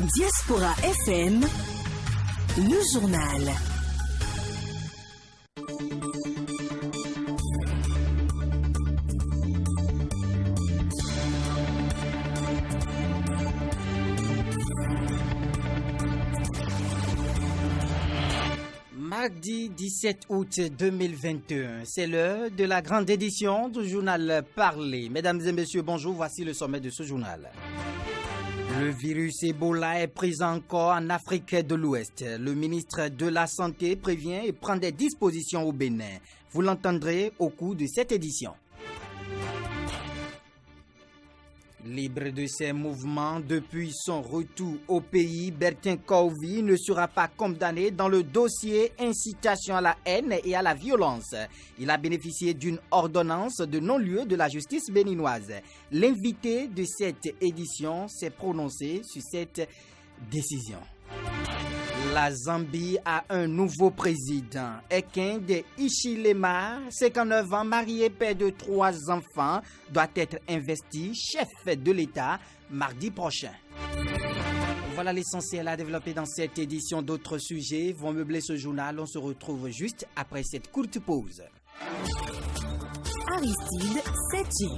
Diaspora FM, le journal. Mardi 17 août 2021, c'est l'heure de la grande édition du journal Parler. Mesdames et messieurs, bonjour, voici le sommet de ce journal. Le virus Ebola est présent encore en Afrique de l'Ouest. Le ministre de la Santé prévient et prend des dispositions au Bénin. Vous l'entendrez au cours de cette édition. Libre de ses mouvements depuis son retour au pays, Bertin Kovi ne sera pas condamné dans le dossier incitation à la haine et à la violence. Il a bénéficié d'une ordonnance de non-lieu de la justice béninoise. L'invité de cette édition s'est prononcé sur cette décision. La Zambie a un nouveau président. Ekinde Hichilema, 59 ans, marié, père de 3 enfants, doit être investi chef de l'État mardi prochain. Voilà l'essentiel à développer dans cette édition. D'autres sujets vont meubler ce journal. On se retrouve juste après cette courte pause. Aristide Setchi.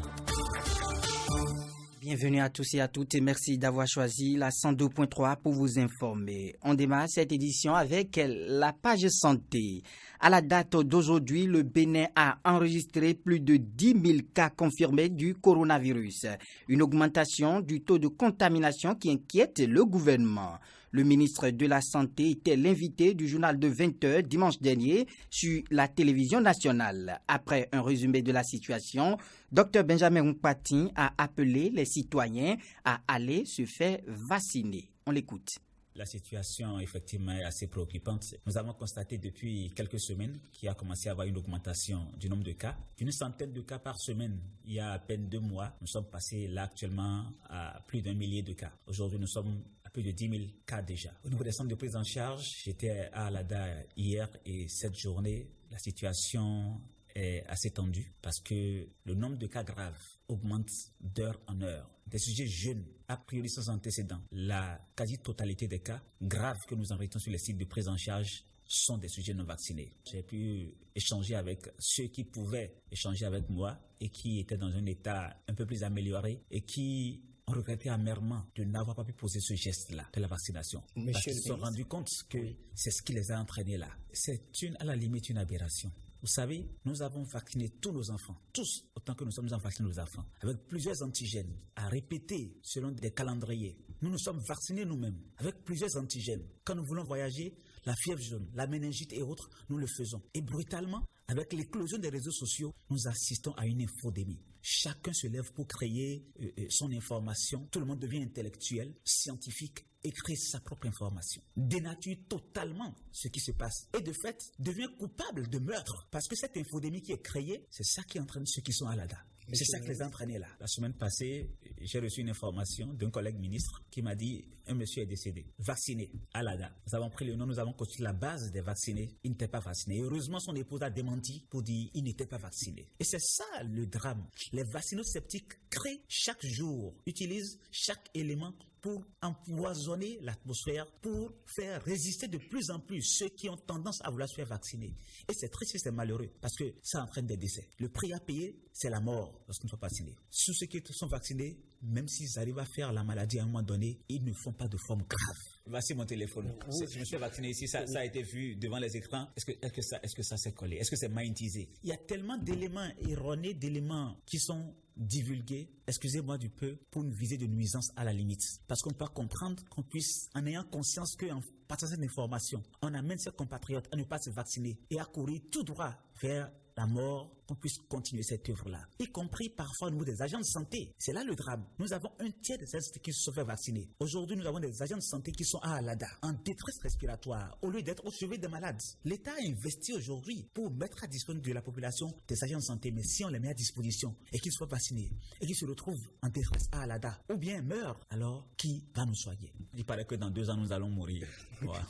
Bienvenue à tous et à toutes et merci d'avoir choisi la 102.3 pour vous informer. On démarre cette édition avec la page santé. À la date d'aujourd'hui, le Bénin a enregistré plus de 10 000 cas confirmés du coronavirus. Une augmentation du taux de contamination qui inquiète le gouvernement. Le ministre de la Santé était l'invité du journal de 20h dimanche dernier sur la télévision nationale. Après un résumé de la situation, Dr Benjamin Mpati a appelé les citoyens à aller se faire vacciner. On l'écoute. La situation, effectivement, est assez préoccupante. Nous avons constaté depuis quelques semaines qu'il y a commencé à avoir une augmentation du nombre de cas. D'une centaine de cas par semaine, il y a à peine 2 mois. Nous sommes passés là actuellement à plus d'1 millier de cas. Aujourd'hui, nous sommes à plus de 10 000 cas déjà. Au niveau des centres de prise en charge, j'étais à Alada hier et cette journée, la situation est assez tendue parce que le nombre de cas graves augmente d'heure en heure. Des sujets jeunes, a priori sans antécédent. La quasi-totalité des cas graves que nous enregistrons sur les sites de prise en charge sont des sujets non vaccinés. J'ai pu échanger avec ceux qui pouvaient échanger avec moi et qui étaient dans un état un peu plus amélioré et qui ont regretté amèrement de n'avoir pas pu poser ce geste-là de la vaccination. Parce qu'ils se sont rendus compte que c'est ce qui les a entraînés là. C'est à la limite une aberration. Vous savez, nous avons vacciné tous nos enfants, tous, autant que nous sommes vaccinés nos enfants, avec plusieurs antigènes à répéter selon des calendriers. Nous nous sommes vaccinés nous-mêmes, avec plusieurs antigènes. Quand nous voulons voyager, la fièvre jaune, la méningite et autres, nous le faisons. Et brutalement, avec l'éclosion des réseaux sociaux, nous assistons à une infodémie. Chacun se lève pour créer son information. Tout le monde devient intellectuel, scientifique et crée sa propre information. Dénature totalement ce qui se passe. Et de fait, devient coupable de meurtre. Parce que cette infodémie qui est créée, c'est ça qui entraîne ceux qui sont à l'ADA. C'est ça qui les a entraînés là. La semaine passée, j'ai reçu une information d'un collègue ministre qui m'a dit un monsieur est décédé, vacciné à l'ADA. Nous avons pris le nom, nous avons construit la base des vaccinés. Il n'était pas vacciné. Et heureusement, son épouse a démenti pour dire il n'était pas vacciné. Et c'est ça le drame. Les vaccinosceptiques créent chaque jour, utilisent chaque élément pour empoisonner l'atmosphère, pour faire résister de plus en plus ceux qui ont tendance à vouloir se faire vacciner. Et c'est triste, c'est malheureux, parce que ça entraîne des décès. Le prix à payer, c'est la mort lorsqu'on ne soit pas vacciné. Tous ceux qui sont vaccinés, même s'ils arrivent à faire la maladie à un moment donné, ils ne font pas de forme grave. Voici mon téléphone. Oui. Je me suis vacciné ici, ça a été vu devant les écrans. Est-ce que ça s'est collé? Est-ce que c'est magnétisé? Il y a tellement d'éléments erronés, d'éléments qui sont divulgués, excusez-moi du peu, pour une visée de nuisance à la limite. Parce qu'on peut comprendre qu'on puisse, en ayant conscience qu'en partageant cette information, on amène ses compatriotes à ne pas se vacciner et à courir tout droit vers la mort, qu'on puisse continuer cette œuvre-là, y compris parfois au niveau des agents de santé. C'est là le drame. Nous avons un tiers des agents qui se sont fait vacciner. Aujourd'hui, nous avons des agents de santé qui sont à Alada, en détresse respiratoire, au lieu d'être au chevet des malades. L'État a investi aujourd'hui pour mettre à disposition de la population des agents de santé, mais si on les met à disposition et qu'ils soient vaccinés et qu'ils se retrouvent en détresse à Alada, ou bien meurent, alors qui va nous soigner? Il paraît que dans 2 ans, nous allons mourir. Voilà.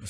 Nous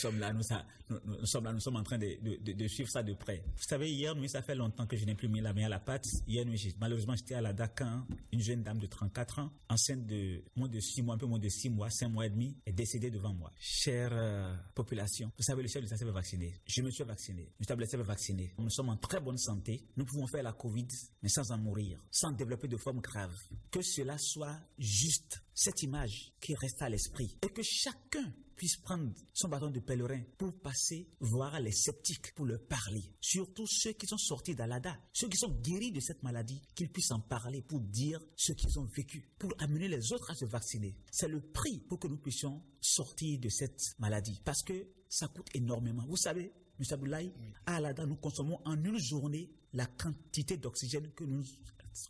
sommes en train de suivre ça de près. Vous savez, hier nuit, ça fait longtemps que je n'ai plus mis la main à la pâte. Hier nuit, malheureusement, j'étais à la Dakar. Une jeune dame de 34 ans, enceinte de moins de 6 mois, un peu moins de 6 mois, 5 mois et demi, est décédée devant moi. Chère population, vous savez, le chef de l'État s'est fait vacciner. Je me suis vacciné. Le chef de l'État s'est fait vacciner. Nous sommes en très bonne santé. Nous pouvons faire la Covid, mais sans en mourir, sans développer de formes graves. Que cela soit juste, cette image qui reste à l'esprit, et que chacun puisse prendre son bâton de pèlerin pour passer voir les sceptiques, pour leur parler. Surtout ceux qui sont sortis d'Alada, ceux qui sont guéris de cette maladie, qu'ils puissent en parler pour dire ce qu'ils ont vécu, pour amener les autres à se vacciner. C'est le prix pour que nous puissions sortir de cette maladie, parce que ça coûte énormément. Vous savez, M. Abdoulaye, à Alada, nous consommons en une journée la quantité d'oxygène que nous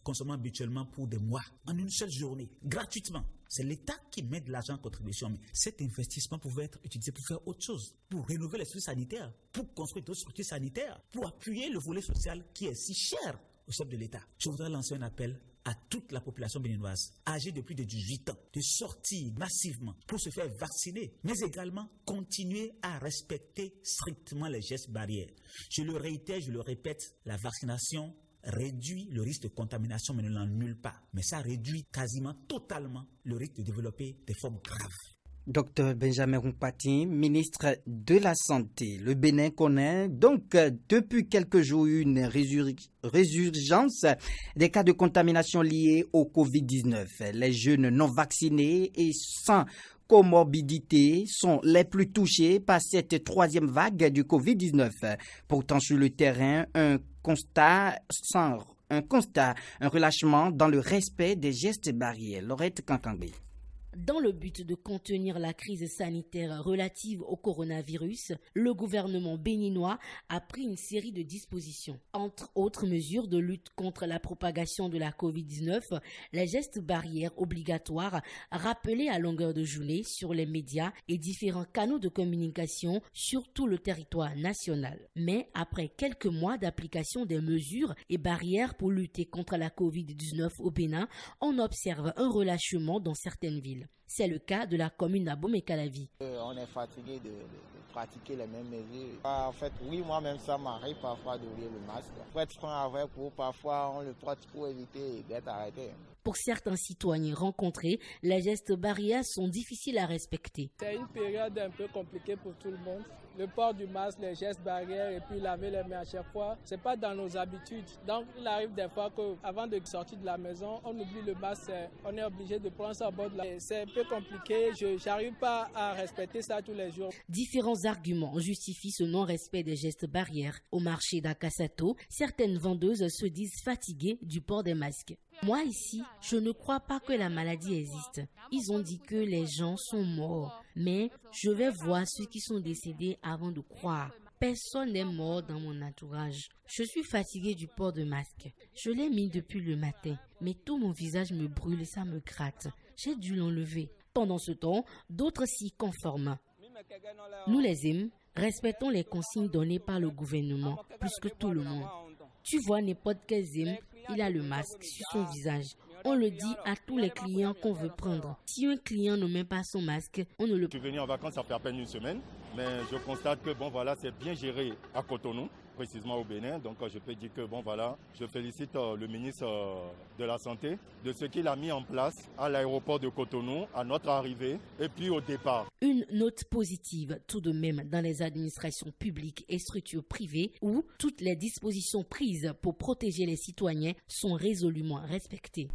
consommons habituellement pour des mois, en une seule journée, gratuitement. C'est l'État qui met de l'argent en contribution, mais cet investissement pouvait être utilisé pour faire autre chose, pour rénover les structures sanitaires, pour construire d'autres structures sanitaires, pour appuyer le volet social qui est si cher au chef de l'État. Je voudrais lancer un appel à toute la population béninoise, âgée de plus de 18 ans, de sortir massivement pour se faire vacciner, mais également continuer à respecter strictement les gestes barrières. Je le réitère, je le répète, la vaccination réduit le risque de contamination, mais ne l'annule pas. Mais ça réduit quasiment totalement le risque de développer des formes graves. Docteur Benjamin Rumpati, ministre de la Santé. Le Bénin connaît donc depuis quelques jours une résurgence des cas de contamination liés au Covid-19. Les jeunes non vaccinés et sans comorbidité sont les plus touchés par cette troisième vague du Covid-19. Pourtant, sur le terrain, un relâchement dans le respect des gestes barrières. Laurette Kankangbe. Dans le but de contenir la crise sanitaire relative au coronavirus, le gouvernement béninois a pris une série de dispositions. Entre autres mesures de lutte contre la propagation de la Covid-19, les gestes barrières obligatoires rappelés à longueur de journée sur les médias et différents canaux de communication sur tout le territoire national. Mais après quelques mois d'application des mesures et barrières pour lutter contre la Covid-19 au Bénin, on observe un relâchement dans certaines villes. C'est le cas de la commune d'Abomey-Calavi. On est fatigué de pratiquer les mêmes mesures. En fait, oui, moi-même, ça m'arrive parfois d'oublier le masque. Pour être franc avec vous, parfois on le porte pour éviter d'être arrêté. Pour certains citoyens rencontrés, les gestes barrières sont difficiles à respecter. C'est une période un peu compliquée pour tout le monde. Le port du masque, les gestes barrières et puis laver les mains à chaque fois, c'est pas dans nos habitudes. Donc il arrive des fois qu'avant de sortir de la maison, on oublie le masque, on est obligé de prendre ça au bord de la... C'est un peu compliqué, je n'arrive pas à respecter ça tous les jours. Différents arguments justifient ce non-respect des gestes barrières. Au marché d'Akasato, certaines vendeuses se disent fatiguées du port des masques. Moi ici, je ne crois pas que la maladie existe. Ils ont dit que les gens sont morts, mais je vais voir ceux qui sont décédés avant de croire. Personne n'est mort dans mon entourage. Je suis fatiguée du port de masque. Je l'ai mis depuis le matin, mais tout mon visage me brûle et ça me gratte. J'ai dû l'enlever. Pendant ce temps, d'autres s'y conforment. Nous les IM, respectons les consignes données par le gouvernement, plus que tout le monde. Tu vois n'importe quel IM, il a le masque sur son visage. On le dit à tous les clients qu'on veut prendre. Si un client ne met pas son masque, on ne le... Je suis venu en vacances, ça fait à peine une semaine, mais je constate que c'est bien géré à Cotonou, précisément au Bénin. Donc je peux dire que je félicite le ministre de la Santé de ce qu'il a mis en place à l'aéroport de Cotonou, à notre arrivée et puis au départ. Une note positive tout de même dans les administrations publiques et structures privées où toutes les dispositions prises pour protéger les citoyens sont résolument respectées.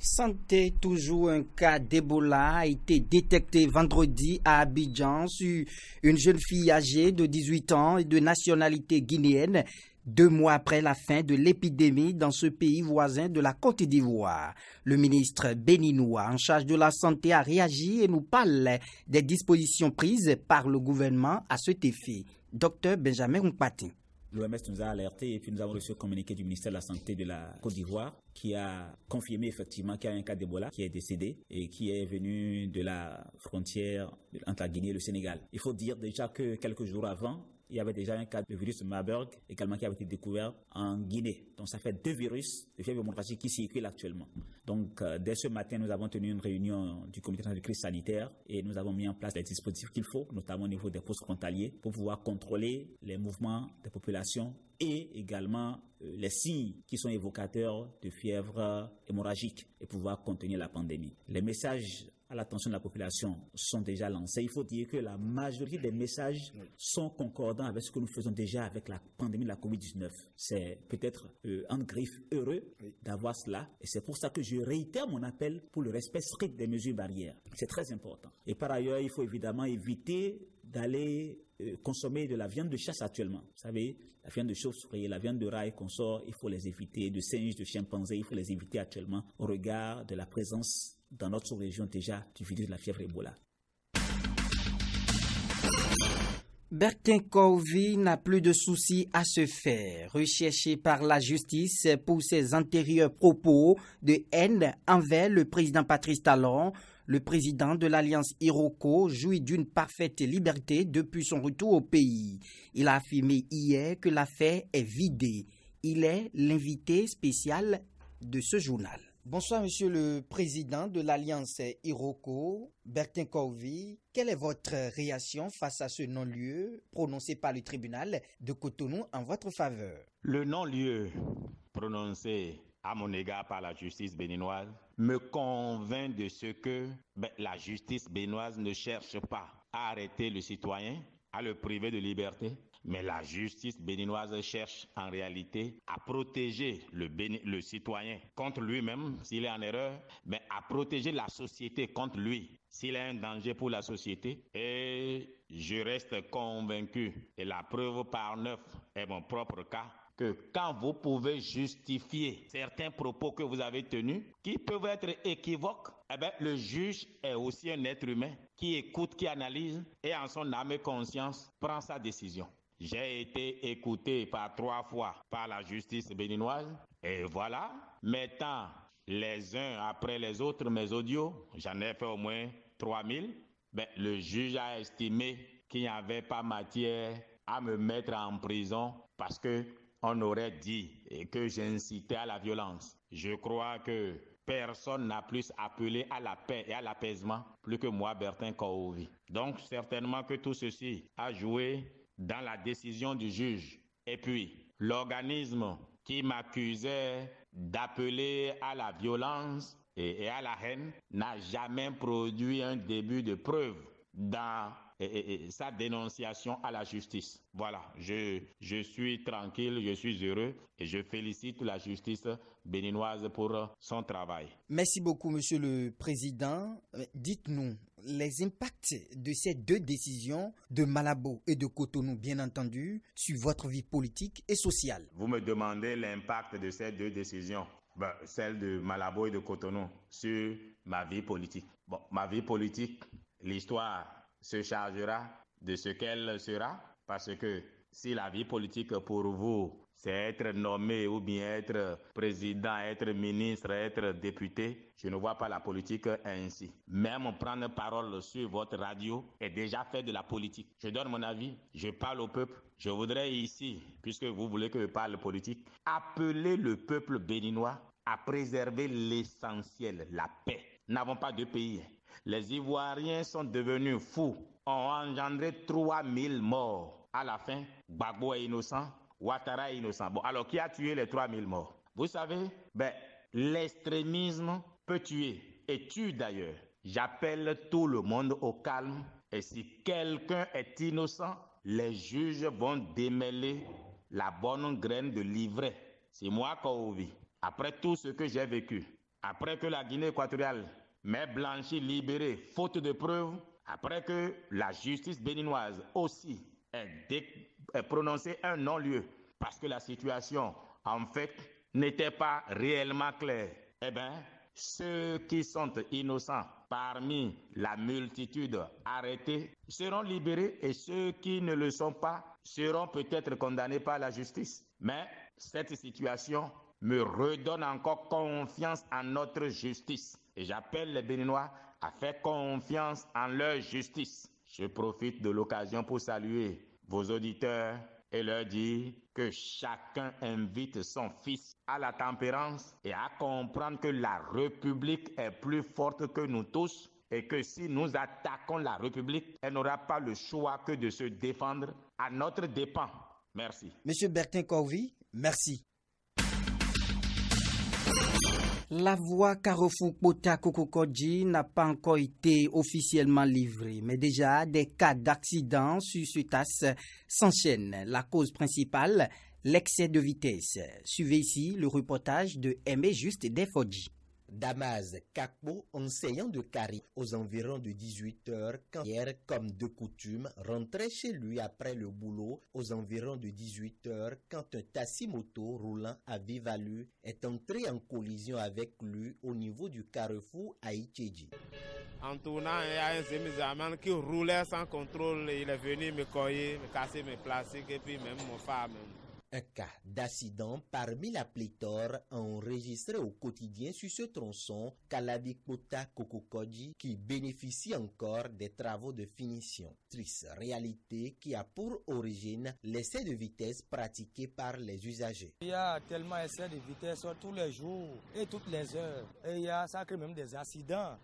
Santé, toujours un cas d'Ebola a été détecté vendredi à Abidjan sur une jeune fille âgée de 18 ans et de nationalité guinéenne, 2 mois après la fin de l'épidémie dans ce pays voisin de la Côte d'Ivoire. Le ministre béninois en charge de la santé a réagi et nous parle des dispositions prises par le gouvernement à cet effet. Docteur Benjamin Rumpati. L'OMS nous a alertés et puis nous avons reçu un communiqué du ministère de la Santé de la Côte d'Ivoire qui a confirmé effectivement qu'il y a un cas d'Ebola qui est décédé et qui est venu de la frontière entre la Guinée et le Sénégal. Il faut dire déjà que quelques jours avant, il y avait déjà un cas de virus de Marburg également qui avait été découvert en Guinée. Donc ça fait 2 virus de fièvre hémorragique qui circulent actuellement. Donc dès ce matin, nous avons tenu une réunion du comité national de crise sanitaire et nous avons mis en place les dispositifs qu'il faut, notamment au niveau des postes frontaliers, pour pouvoir contrôler les mouvements des populations et également les signes qui sont évocateurs de fièvre hémorragique et pouvoir contenir la pandémie. Les messages à l'attention de la population sont déjà lancés. Il faut dire que la majorité des messages sont concordants avec ce que nous faisons déjà avec la pandémie de la COVID-19. C'est peut-être un griffe heureux d'avoir cela et c'est pour ça que je réitère mon appel pour le respect strict des mesures barrières. C'est très important. Et par ailleurs, il faut évidemment éviter d'aller consommer de la viande de chasse actuellement. Vous savez, la viande de chauve-souris, la viande de rat et consorts, il faut les éviter, de singes, de chimpanzés, il faut les éviter actuellement au regard de la présence dans notre sous-région déjà du virus de la fièvre Ebola. Bertin Kovi n'a plus de soucis à se faire. Recherché par la justice pour ses antérieurs propos de haine envers le président Patrice Talon, le président de l'Alliance Iroko jouit d'une parfaite liberté depuis son retour au pays. Il a affirmé hier que l'affaire est vidée. Il est l'invité spécial de ce journal. Bonsoir, Monsieur le Président de l'Alliance Iroko, Bertin Kovi. Quelle est votre réaction face à ce non-lieu prononcé par le tribunal de Cotonou en votre faveur? Le non-lieu prononcé à mon égard par la justice béninoise me convainc de ce que la justice béninoise ne cherche pas à arrêter le citoyen, à le priver de liberté, mais la justice béninoise cherche en réalité à protéger le citoyen contre lui-même s'il est en erreur, mais à protéger la société contre lui s'il est un danger pour la société. Et je reste convaincu, et la preuve par 9 est mon propre cas, que quand vous pouvez justifier certains propos que vous avez tenus, qui peuvent être équivoques, le juge est aussi un être humain qui écoute, qui analyse et en son âme et conscience prend sa décision. J'ai été écouté par 3 fois par la justice béninoise et voilà, mettant les uns après les autres mes audios, j'en ai fait au moins 3000, le juge a estimé qu'il n'y avait pas matière à me mettre en prison parce que on aurait dit que j'incitais à la violence. Je crois que personne n'a plus appelé à la paix et à l'apaisement plus que moi, Bertin Kovi. Donc certainement que tout ceci a joué dans la décision du juge. Et puis, l'organisme qui m'accusait d'appeler à la violence et à la haine n'a jamais produit un début de preuve dans sa dénonciation à la justice. Voilà, je suis tranquille, je suis heureux et je félicite la justice béninoise pour son travail. Merci beaucoup, Monsieur le Président. Dites-nous les impacts de ces 2 décisions de Malabo et de Cotonou, bien entendu, sur votre vie politique et sociale. Vous me demandez l'impact de ces 2 décisions, celle de Malabo et de Cotonou, sur ma vie politique. Bon, ma vie politique, l'histoire se chargera de ce qu'elle sera, parce que si la vie politique pour vous, c'est être nommé ou bien être président, être ministre, être député, je ne vois pas la politique ainsi. Même prendre parole sur votre radio est déjà fait de la politique. Je donne mon avis, je parle au peuple. Je voudrais ici, puisque vous voulez que je parle politique, appeler le peuple béninois à préserver l'essentiel, la paix. Nous n'avons pas de pays. Les Ivoiriens sont devenus fous, ont engendré 3000 morts. À la fin, Gbagbo est innocent, Ouattara est innocent. Bon, alors qui a tué les 3000 morts? Vous savez, l'extrémisme peut tuer, et tue d'ailleurs. J'appelle tout le monde au calme, et si quelqu'un est innocent, les juges vont démêler la bonne graine de l'ivraie. C'est moi, Kovi. Après tout ce que j'ai vécu, après que la Guinée équatoriale mais blanchi, libéré, faute de preuves, après que la justice béninoise aussi ait prononcé un non-lieu, parce que la situation, en fait, n'était pas réellement claire. Ceux qui sont innocents parmi la multitude arrêtés seront libérés et ceux qui ne le sont pas seront peut-être condamnés par la justice. Mais cette situation me redonne encore confiance en notre justice. Et j'appelle les Béninois à faire confiance en leur justice. Je profite de l'occasion pour saluer vos auditeurs et leur dire que chacun invite son fils à la tempérance et à comprendre que la République est plus forte que nous tous et que si nous attaquons la République, elle n'aura pas le choix que de se défendre à notre dépens. Merci. Monsieur Bertin Corvi, merci. La voie Carrefour-Kpota-Kokokodji n'a pas encore été officiellement livrée, mais déjà des cas d'accidents sur cet axe s'enchaînent. La cause principale, l'excès de vitesse. Suivez ici le reportage de Aimé Juste Defodji. Damas Kakpo, enseignant de Kari, aux environs de 18h, quand hier, comme de coutume, rentrait chez lui après le boulot aux environs de 18h, quand un taxi-moto roulant à vive allure est entré en collision avec lui au niveau du carrefour à Itchédji. En tournant, il y a un semi-zaman qui roulait sans contrôle. Il est venu me coller, me casser mes plastiques et puis même mon phare. Un cas d'accident parmi la pléthore enregistré au quotidien sur ce tronçon Kalabi-Kpota-Kokokodji qui bénéficie encore des travaux de finition. Triste réalité qui a pour origine l'essai de vitesse pratiqué par les usagers. Il y a tellement d'essais de vitesse tous les jours et toutes les heures. Et ça crée même des accidents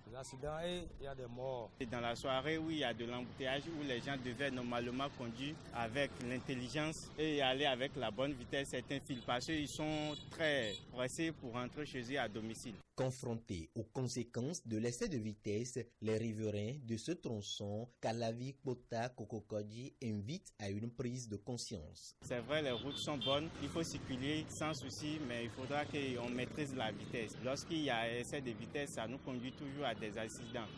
et il y a des morts. Et dans la soirée où il y a de l'embouteillage, où les gens devaient normalement conduire avec l'intelligence et aller avec la bonne vitesse, certains filent parce qu'ils sont très pressés pour rentrer chez eux à domicile. Confrontés aux conséquences de l'excès de vitesse, les riverains de ce tronçon Kalabi-Kpota-Kokokodji invitent à une prise de conscience. C'est vrai, les routes sont bonnes, il faut circuler sans souci, mais il faudra qu'on maîtrise la vitesse. Lorsqu'il y a excès de vitesse, ça nous conduit toujours à des accidents.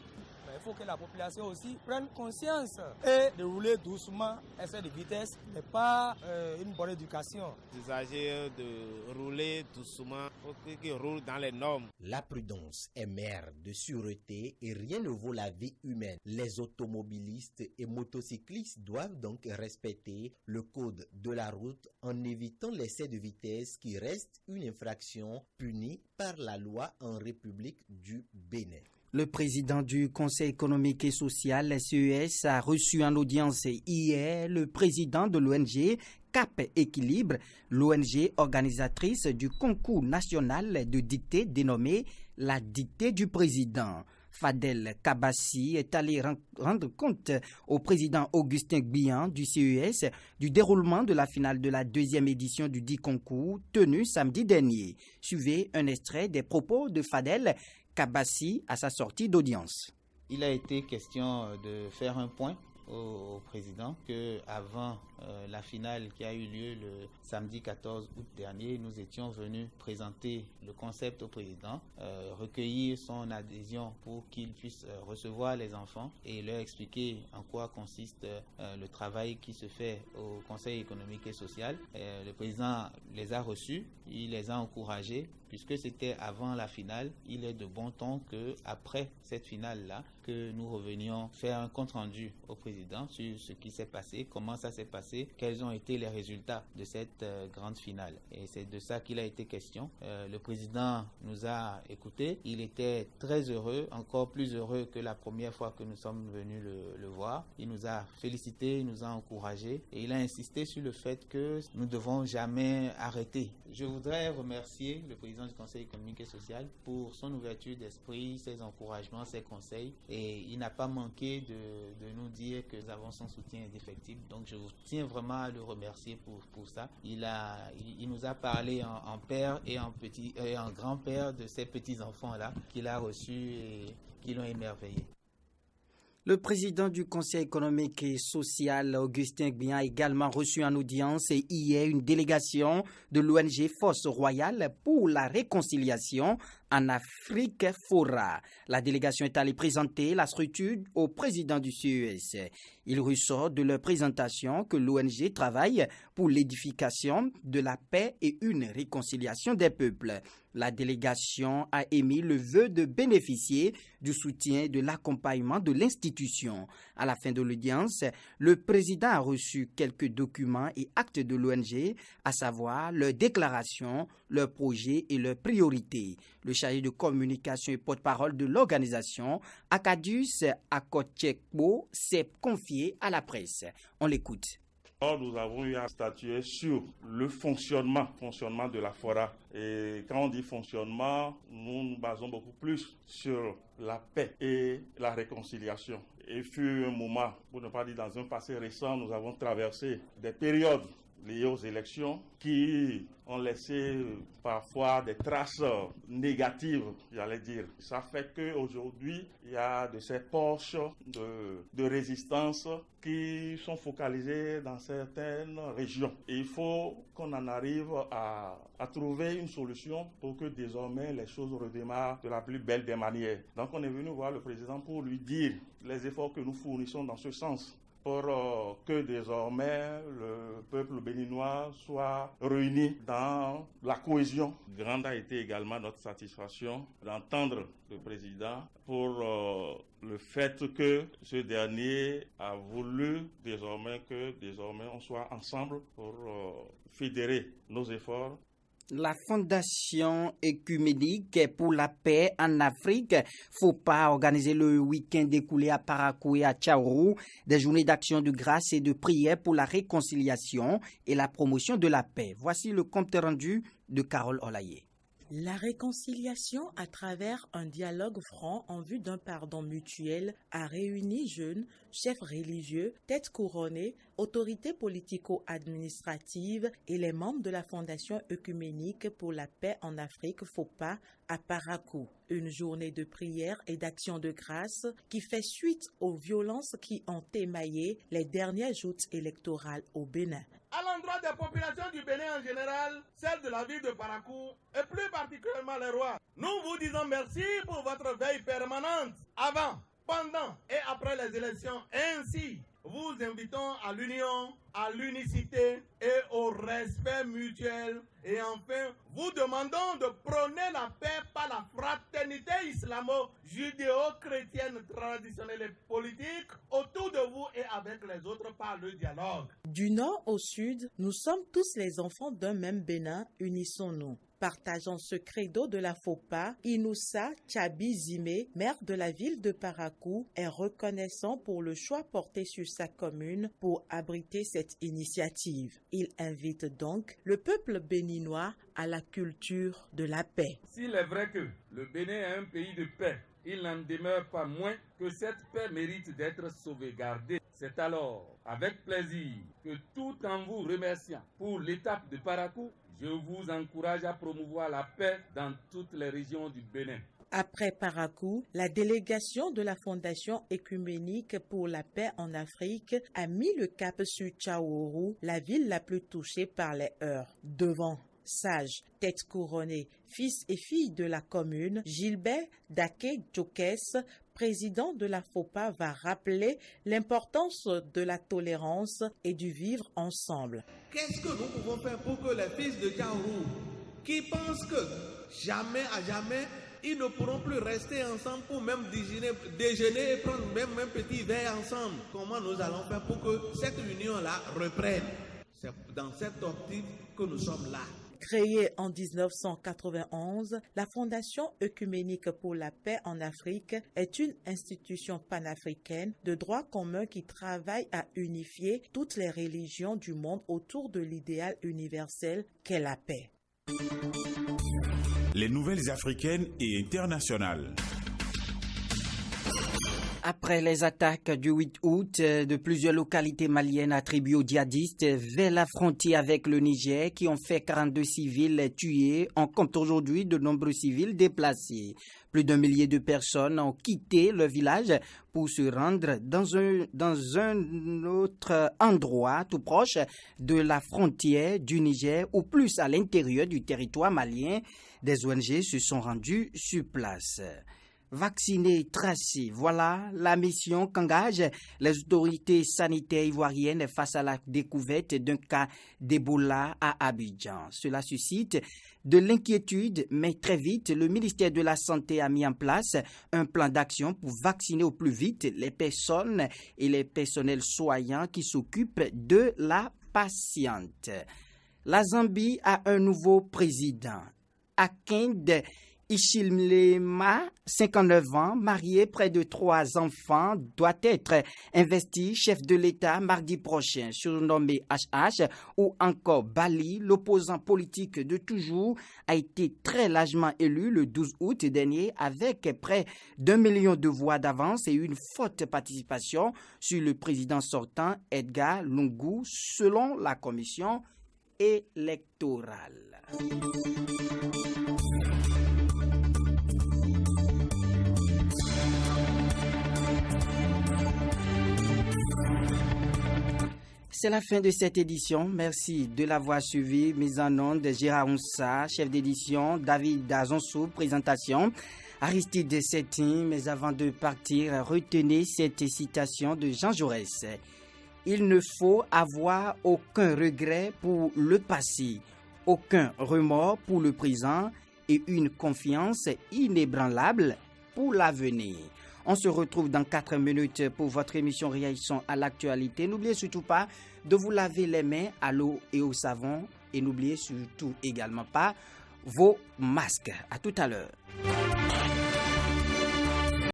Il faut que la population aussi prenne conscience et de rouler doucement. Excès de vitesse n'est pas une bonne éducation. Il s'agit de rouler doucement pour qu'ils roulent dans les normes. La prudence est mère de sûreté et rien ne vaut la vie humaine. Les automobilistes et motocyclistes doivent donc respecter le code de la route en évitant l'excès de vitesse qui reste une infraction punie par la loi en République du Bénin. Le président du Conseil économique et social, CES, a reçu en audience hier le président de l'ONG Cap Équilibre, l'ONG organisatrice du concours national de dictée dénommé la dictée du président. Fadel Kabassi est allé rendre compte au président Augustin Gbian du CES du déroulement de la finale de la deuxième édition du dit concours tenue samedi dernier. Suivez un extrait des propos de Fadel Kabassi à sa sortie d'audience. Il a été question de faire un point au président que avant la finale qui a eu lieu le samedi 14 août dernier, nous étions venus présenter le concept au président, recueillir son adhésion pour qu'il puisse recevoir les enfants et leur expliquer en quoi consiste le travail qui se fait au Conseil économique et social. Le président les a reçus, il les a encouragés. Puisque c'était avant la finale, il est de bon ton qu'après cette finale-là, que nous revenions faire un compte-rendu au président sur ce qui s'est passé, comment ça s'est passé, quels ont été les résultats de cette grande finale. Et c'est de ça qu'il a été question. Le président nous a écoutés. Il était très heureux, encore plus heureux que la première fois que nous sommes venus le voir. Il nous a félicités, il nous a encouragés et il a insisté sur le fait que nous ne devons jamais arrêter. Je voudrais remercier le président du Conseil économique et social pour son ouverture d'esprit, ses encouragements, ses conseils. Et il n'a pas manqué de nous dire que nous avons son soutien indéfectible. Donc je tiens vraiment à le remercier pour ça. Il nous a parlé en père et en grand-père de ces petits-enfants-là qu'il a reçus et qui l'ont émerveillé. Le président du Conseil économique et social, Augustin Gbian, a également reçu en audience hier une délégation de l'ONG Force Royale pour la réconciliation en Afrique Fora. La délégation est allée présenter la structure au président du CES. Il ressort de leur présentation que l'ONG travaille pour l'édification de la paix et une réconciliation des peuples. La délégation a émis le vœu de bénéficier du soutien et de l'accompagnement de l'institution. À la fin de l'audience, le président a reçu quelques documents et actes de l'ONG, à savoir leurs déclarations, leurs projets et leurs priorités. Le chargé de communication et porte-parole de l'organisation, Akadius Akotchekbo, s'est confié à la presse. On l'écoute. Or, nous avons eu à statuer sur le fonctionnement de la FORA. Et quand on dit fonctionnement, nous nous basons beaucoup plus sur la paix et la réconciliation. Il fut un moment, pour ne pas dire dans un passé récent, nous avons traversé des périodes liées aux élections qui ont laissé parfois des traces négatives, j'allais dire. Ça fait qu'aujourd'hui, il y a de ces poches de résistance qui sont focalisées dans certaines régions. Et il faut qu'on en arrive à trouver une solution pour que désormais les choses redémarrent de la plus belle des manières. Donc on est venu voir le président pour lui dire les efforts que nous fournissons dans ce sens, pour que désormais le peuple béninois soit réuni dans la cohésion. Grande a été également notre satisfaction d'entendre le président pour le fait que ce dernier a voulu désormais on soit ensemble pour fédérer nos efforts. La Fondation Œcuménique pour la paix en Afrique, FOPA, a organisé le week-end écoulé à Parakou et à Tchaourou des journées d'action de grâce et de prière pour la réconciliation et la promotion de la paix. Voici le compte rendu de Carole Olaye. La réconciliation à travers un dialogue franc en vue d'un pardon mutuel a réuni jeunes, chefs religieux, têtes couronnées, autorités politico-administratives et les membres de la Fondation œcuménique pour la paix en Afrique, FOPA, à Parakou. Une journée de prière et d'action de grâce qui fait suite aux violences qui ont émaillé les dernières joutes électorales au Bénin. À l'endroit des populations du Bénin en général, celles de la ville de Parakou et plus particulièrement les rois, nous vous disons merci pour votre veille permanente avant, pendant et après les élections. Ainsi, vous invitons à l'union, à l'unicité et au respect mutuel. Et enfin, vous demandons de prôner la paix par la fraternité islamo-judéo-chrétienne traditionnelle et politique autour de vous et avec les autres par le dialogue. Du nord au sud, nous sommes tous les enfants d'un même Bénin, unissons-nous. Partageant ce credo de la FOPA, Inoussa Tchabi Zimé, maire de la ville de Parakou, est reconnaissant pour le choix porté sur sa commune pour abriter cette initiative. Il invite donc le peuple béninois à la culture de la paix. S'il est vrai que le Bénin est un pays de paix, il n'en demeure pas moins que cette paix mérite d'être sauvegardée. C'est alors avec plaisir que, tout en vous remerciant pour l'étape de Parakou, je vous encourage à promouvoir la paix dans toutes les régions du Bénin. Après Parakou, la délégation de la Fondation Œcuménique pour la paix en Afrique a mis le cap sur Tchaourou, la ville la plus touchée par les heurts. Devant sages, têtes couronnées, fils et filles de la commune, Gilbert Daké Djokès, président de la FOPA, va rappeler l'importance de la tolérance et du vivre ensemble. Qu'est-ce que nous pouvons faire pour que les fils de Tchaourou, qui pensent que jamais à jamais, ils ne pourront plus rester ensemble pour même déjeuner et prendre même un petit verre ensemble. Comment nous allons faire pour que cette union-là reprenne? C'est dans cette optique que nous sommes là. Créée en 1991, la Fondation Œcuménique pour la paix en Afrique est une institution panafricaine de droit commun qui travaille à unifier toutes les religions du monde autour de l'idéal universel qu'est la paix. Les nouvelles africaines et internationales. Après les attaques du 8 août de plusieurs localités maliennes attribuées aux djihadistes vers la frontière avec le Niger qui ont fait 42 civils tués, on compte aujourd'hui de nombreux civils déplacés. Plus d'1 millier de personnes ont quitté le village pour se rendre dans un autre endroit tout proche de la frontière du Niger ou plus à l'intérieur du territoire malien. Des ONG se sont rendues sur place. Vacciner, tracer, voilà la mission qu'engagent les autorités sanitaires ivoiriennes face à la découverte d'un cas d'Ebola à Abidjan. Cela suscite de l'inquiétude, mais très vite, le ministère de la Santé a mis en place un plan d'action pour vacciner au plus vite les personnes et les personnels soignants qui s'occupent de la patiente. La Zambie a un nouveau président, Hakainde Ishilema, 59 ans, marié, près de 3 enfants, doit être investi chef de l'État mardi prochain, surnommé HH, ou encore Bali, l'opposant politique de toujours, a été très largement élu le 12 août dernier avec près d'1 million de voix d'avance et une forte participation sur le président sortant Edgar Lungu, selon la commission électorale. C'est la fin de cette édition. Merci de l'avoir suivi. Mise en onde, Gérard Onsa, chef d'édition, David Azonsou, présentation, Aristide Settin. Mais avant de partir, retenez cette citation de Jean Jaurès. Il ne faut avoir aucun regret pour le passé, aucun remords pour le présent et une confiance inébranlable pour l'avenir. On se retrouve dans 4 minutes pour votre émission Réaction à l'actualité. N'oubliez surtout pas de vous laver les mains à l'eau et au savon. Et n'oubliez surtout également pas vos masques. À tout à l'heure.